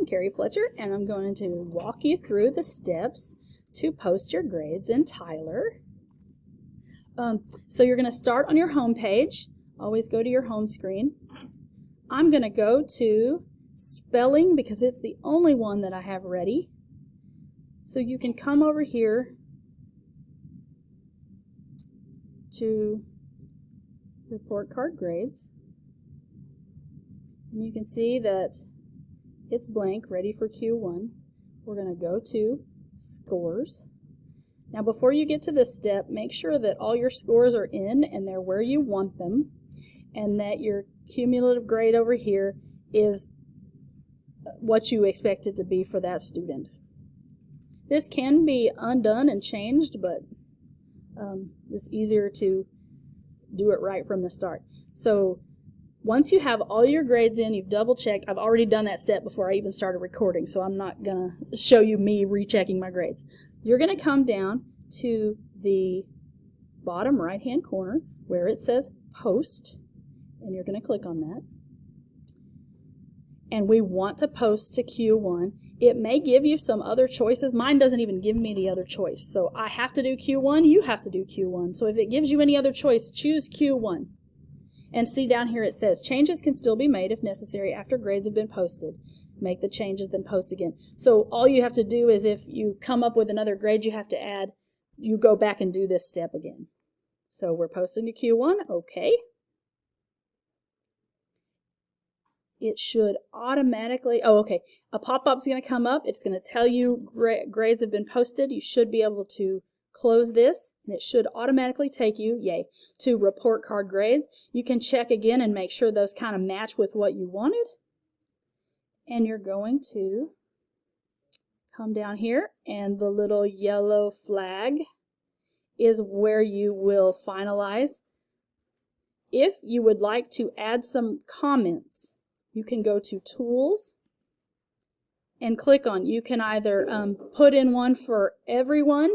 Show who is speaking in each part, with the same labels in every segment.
Speaker 1: Carrie Fletcher, and I'm going to walk you through the steps to post your grades in Tyler. So you're going to start on your home page. Always go to your home screen. I'm going to go to spelling because it's the only one that I have ready. So you can come over here to report card grades. And you can see that it's blank, ready for Q1. We're going to go to scores. Now before you get to this step, make sure that all your scores are in and they're where you want them, and that your cumulative grade over here is what you expect it to be for that student. This can be undone and changed, but it's easier to do it right from the start. So once you have all your grades in, you've double checked. I've already done that step before I even started recording, so I'm not going to show you me rechecking my grades. You're going to come down to the bottom right hand corner where it says post, and you're going to click on that. And we want to post to Q1. It may give you some other choices. Mine doesn't even give me the other choice. So I have to do Q1, you have to do Q1. So if it gives you any other choice, choose Q1. And see down here it says changes can still be made if necessary after grades have been posted. Make the changes, then post again. So all you have to do is if you come up with another grade you have to add, you go back and do this step again. So we're posting to Q1, okay. It should automatically, a pop-up's going to come up. It's going to tell you grades have been posted. You should be able to close this, and it should automatically take you, yay, to report card grades. You can check again and make sure those kind of match with what you wanted. And you're going to come down here, and the little yellow flag is where you will finalize. If you would like to add some comments, you can go to Tools and click on. You can either put in one for everyone.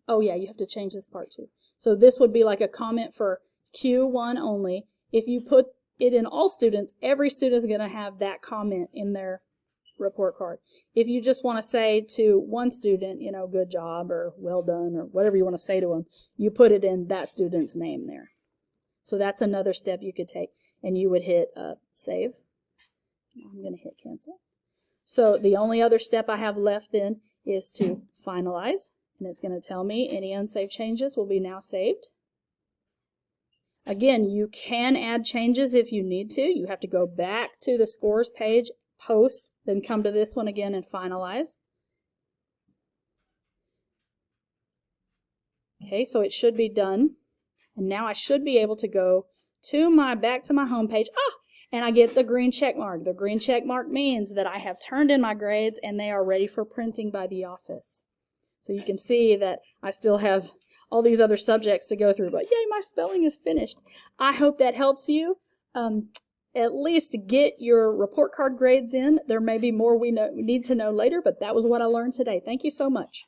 Speaker 1: Oh yeah, you have to change this part too. So this would be like a comment for Q1 only. If you put it in all students, every student is going to have that comment in their report card. If you just want to say to one student, you know, good job or well done or whatever you want to say to them, you put it in that student's name there. So that's another step you could take. And you would hit save. I'm going to hit cancel. So the only other step I have left then is to finalize. And it's going to tell me any unsaved changes will be now saved. Again, you can add changes if you need to. You have to go back to the scores page, post, then come to this one again and finalize. Okay, so it should be done. And now I should be able to go to back to my home page. And I get the green check mark. The green check mark means that I have turned in my grades and they are ready for printing by the office. So you can see that I still have all these other subjects to go through, but yay, my spelling is finished. I hope that helps you at least get your report card grades in. There may be more we need to know later, but that was what I learned today. Thank you so much.